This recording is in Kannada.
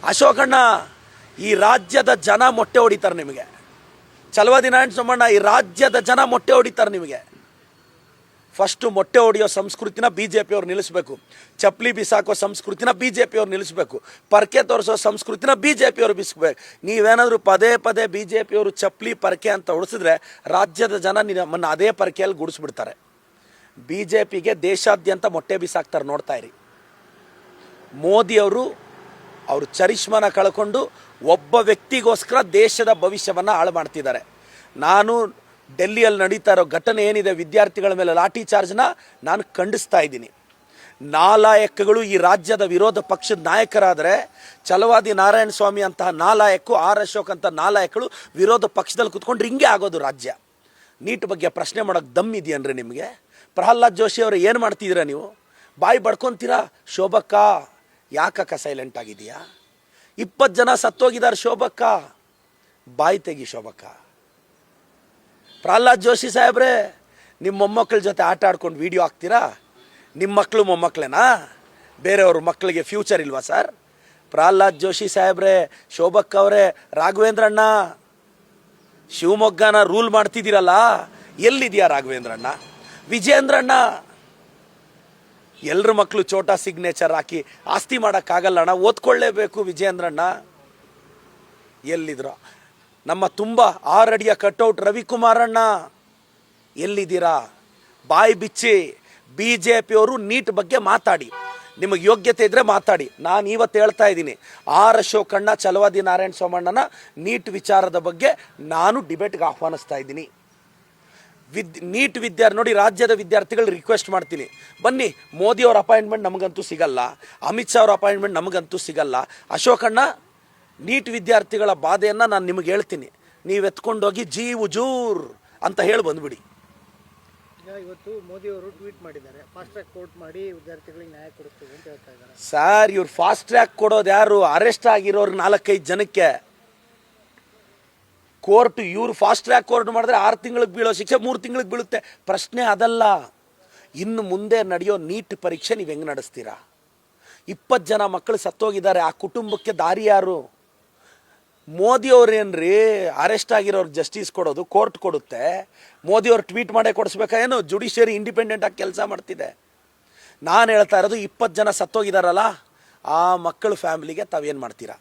ಅಶೋಕಣ್ಣ, ಈ ರಾಜ್ಯದ ಜನ ಮೊಟ್ಟೆ ಹೊಡಿತಾರೆ ನಿಮಗೆ. ಚಲವಾದಿ ನಾರಾಯಣ ಸೋಮಣ್ಣ, ಈ ರಾಜ್ಯದ ಜನ ಮೊಟ್ಟೆ ಹೊಡಿತಾರೆ ನಿಮಗೆ. ಫಸ್ಟು ಮೊಟ್ಟೆ ಹೊಡೆಯೋ ಸಂಸ್ಕೃತಿನ ಬಿ ಜೆ ಪಿಯವ್ರು ನಿಲ್ಲಿಸಬೇಕು. ಚಪ್ಪಲಿ ಬಿಸಾಕೋ ಸಂಸ್ಕೃತಿನ ಬಿ ಜೆ ಪಿಯವ್ರು ನಿಲ್ಲಿಸಬೇಕು. ಪರ್ಕೆ ತೋರಿಸೋ ಸಂಸ್ಕೃತಿನ ಬಿ ಜೆ ಪಿಯವ್ರು ಬಿಸ್ಬೇಕು. ನೀವೇನಾದರೂ ಪದೇ ಪದೇ ಬಿ ಜೆ ಪಿಯವರು ಚಪ್ಪಲಿ ಪರ್ಕೆ ಅಂತ ಹೊಡಿಸಿದ್ರೆ ರಾಜ್ಯದ ಜನ ನಮ್ಮನ್ನು ಅದೇ ಪರ್ಕೆಯಲ್ಲಿ ಗುಡಿಸ್ಬಿಡ್ತಾರೆ. ಬಿ ಜೆ ಪಿಗೆ ದೇಶಾದ್ಯಂತ ಮೊಟ್ಟೆ ಬಿಸಾಕ್ತಾರೆ, ನೋಡ್ತಾ ಇರಿ. ಮೋದಿಯವರು ಅವರು ಚರಿಷ್ಮನ ಕಳ್ಕೊಂಡು ಒಬ್ಬ ವ್ಯಕ್ತಿಗೋಸ್ಕರ ದೇಶದ ಭವಿಷ್ಯವನ್ನು ಹಾಳು ಮಾಡ್ತಿದ್ದಾರೆ. ನಾನು ಡೆಲ್ಲಿಯಲ್ಲಿ ನಡೀತಾ ಇರೋ ಘಟನೆ ಏನಿದೆ, ವಿದ್ಯಾರ್ಥಿಗಳ ಮೇಲೆ ಲಾಠಿ ಚಾರ್ಜ್ನ ನಾನು ಖಂಡಿಸ್ತಾ ಇದ್ದೀನಿ. ನಾಲಾಯಕಗಳು ಈ ರಾಜ್ಯದ ವಿರೋಧ ಪಕ್ಷದ ನಾಯಕರಾದರೆ, ಚಲವಾದಿ ನಾರಾಯಣ ಸ್ವಾಮಿ ಅಂತಹ ನಾಲಾಯಕು, ಆರ್ ಅಶೋಕ್ ಅಂತ ನಾಲಾಯಕಗಳು ವಿರೋಧ ಪಕ್ಷದಲ್ಲಿ ಕೂತ್ಕೊಂಡ್ರೆ ಹಿಂಗೆ ಆಗೋದು ರಾಜ್ಯ. ನೀಟ್ ಬಗ್ಗೆ ಪ್ರಶ್ನೆ ಮಾಡೋಕ್ಕೆ ದಮ್ ಇದೆಯನ್ರಿ ನಿಮಗೆ? ಪ್ರಹ್ಲಾದ್ ಜೋಶಿ ಅವರು ಏನು ಮಾಡ್ತಿದ್ದೀರಾ ನೀವು? ಬಾಯಿ ಬಡ್ಕೊತೀರಾ? ಶೋಭಕ್ಕ ಯಾಕಕ್ಕ ಸೈಲೆಂಟ್ ಆಗಿದೆಯಾ? 20 ಜನ ಸತ್ತೋಗಿದ್ದಾರೆ ಶೋಭಕ್ಕ, ಬಾಯಿ ತೆಗಿ ಶೋಭಕ್ಕ. ಪ್ರಹ್ಲಾದ್ ಜೋಶಿ ಸಾಹೇಬ್ರೆ, ನಿಮ್ಮ ಮೊಮ್ಮಕ್ಕಳ ಜೊತೆ ಆಟ ಆಡ್ಕೊಂಡು ವೀಡಿಯೋ ಹಾಕ್ತೀರಾ? ನಿಮ್ಮ ಮಕ್ಕಳು ಮೊಮ್ಮಕ್ಕಳೇನಾ? ಬೇರೆಯವ್ರ ಮಕ್ಕಳಿಗೆ ಫ್ಯೂಚರ್ ಇಲ್ವಾ ಸರ್? ಪ್ರಹ್ಲಾದ್ ಜೋಶಿ ಸಾಹೇಬ್ರೆ, ಶೋಭಕ್ಕ ಅವರೇ, ರಾಘವೇಂದ್ರಣ್ಣ, ಶಿವಮೊಗ್ಗನ ರೂಲ್ ಮಾಡ್ತಿದ್ದೀರಲ್ಲ, ಎಲ್ಲಿದೆಯಾ ರಾಘವೇಂದ್ರಣ್ಣ? ವಿಜೇಂದ್ರಣ್ಣ, ಎಲ್ಲರ ಮಕ್ಕಳು ಚೋಟಾ ಸಿಗ್ನೇಚರ್ ಹಾಕಿ ಆಸ್ತಿ ಮಾಡೋಕ್ಕಾಗಲ್ಲ ಅಣ್ಣ, ಓದ್ಕೊಳ್ಳೇಬೇಕು ವಿಜೇಂದ್ರಣ್ಣ. ಎಲ್ಲಿದ್ರು? ನಮ್ಮ ತುಂಬ 6 ಅಡಿಯ ಕಟ್ಔಟ್ ರವಿಕುಮಾರಣ್ಣ, ಎಲ್ಲಿದ್ದೀರಾ? ಬಾಯಿ ಬಿಚ್ಚಿ. ಬಿ ಜೆ ಪಿಯವರು ನೀಟ್ ಬಗ್ಗೆ ಮಾತಾಡಿ, ನಿಮಗೆ ಯೋಗ್ಯತೆ ಇದ್ದರೆ ಮಾತಾಡಿ. ನಾನು ಇವತ್ತು ಹೇಳ್ತಾ ಇದ್ದೀನಿ, ಆರ್ ಅಶೋಕಣ್ಣ, ಚಲವಾದಿ ನಾರಾಯಣ ಸೋಮಣ್ಣನ ನೀಟ್ ವಿಚಾರದ ಬಗ್ಗೆ ನಾನು ಡಿಬೇಟ್ಗೆ ಆಹ್ವಾನಿಸ್ತಾ ಇದ್ದೀನಿ. ನೀಟ್ ವಿದ್ಯಾರ್ಥಿ ನೋಡಿ, ರಾಜ್ಯದ ವಿದ್ಯಾರ್ಥಿಗಳು ರಿಕ್ವೆಸ್ಟ್ ಮಾಡ್ತೀನಿ, ಬನ್ನಿ. ಮೋದಿಯವ್ರ ಅಪಾಯಿಂಟ್ಮೆಂಟ್ ನಮಗಂತೂ ಸಿಗಲ್ಲ, ಅಮಿತ್ ಶಾ ಅವ್ರ ಅಪಾಯಿಂಟ್ಮೆಂಟ್ ನಮಗಂತೂ ಸಿಗಲ್ಲ. ಅಶೋಕಣ್ಣ, ನೀಟ್ ವಿದ್ಯಾರ್ಥಿಗಳ ಬಾಧೆಯನ್ನು ನಾನು ನಿಮಗೆ ಹೇಳ್ತೀನಿ, ನೀವು ಎತ್ಕೊಂಡೋಗಿ ಜೀ ಉಜೂರ್ ಅಂತ ಹೇಳಿ ಬಂದುಬಿಡಿ. ಇವತ್ತು ಮೋದಿಯವರು ಟ್ವೀಟ್ ಮಾಡಿದ್ದಾರೆ, ಫಾಸ್ಟ್ ಟ್ರ್ಯಾಕ್ ಕೋರ್ಟ್ ಮಾಡಿ ವಿದ್ಯಾರ್ಥಿಗಳಿಗೆ ನ್ಯಾಯ ಕೊಡಿಸ್ತೀವಿ ಅಂತ ಹೇಳ್ತಾ ಇದ್ದಾರೆ. ಸರ್, ಇವ್ರು ಫಾಸ್ಟ್ ಟ್ರ್ಯಾಕ್ ಕೊಡೋದು ಯಾರು? ಅರೆಸ್ಟ್ ಆಗಿರೋರು 4-5 ಜನಕ್ಕೆ ಕೋರ್ಟ್. ಇವ್ರು ಫಾಸ್ಟ್ ಟ್ರ್ಯಾಕ್ ಕೋರ್ಟ್ ಮಾಡಿದ್ರೆ 6 ತಿಂಗಳಿಗೆ ಬೀಳೋ ಶಿಕ್ಷೆ 3 ತಿಂಗಳಿಗೆ ಬೀಳುತ್ತೆ. ಪ್ರಶ್ನೆ ಅದಲ್ಲ. ಇನ್ನು ಮುಂದೆ ನಡೆಯೋ ನೀಟ್ ಪರೀಕ್ಷೆ ನೀವು ಹೆಂಗೆ ನಡೆಸ್ತೀರಾ? 20 ಜನ ಮಕ್ಕಳು ಸತ್ತೋಗಿದ್ದಾರೆ, ಆ ಕುಟುಂಬಕ್ಕೆ ದಾರಿ ಯಾರು? ಮೋದಿಯವ್ರೇನ್ರಿ ಅರೆಸ್ಟ್ ಆಗಿರೋರು ಜಸ್ಟಿಸ್ ಕೊಡೋದು? ಕೋರ್ಟ್ ಕೊಡುತ್ತೆ. ಮೋದಿಯವ್ರು ಟ್ವೀಟ್ ಮಾಡೇ ಕೊಡಿಸ್ಬೇಕಾ ಏನು? ಜುಡಿಷಿಯರಿ ಇಂಡಿಪೆಂಡೆಂಟಾಗಿ ಕೆಲಸ ಮಾಡ್ತಿದೆ. ನಾನು ಹೇಳ್ತಾ ಇರೋದು, 20 ಜನ ಸತ್ತೋಗಿದಾರಲ್ಲ, ಆ ಮಕ್ಕಳ ಫ್ಯಾಮಿಲಿಗೆ ತಾವೇನು ಮಾಡ್ತೀರಾ?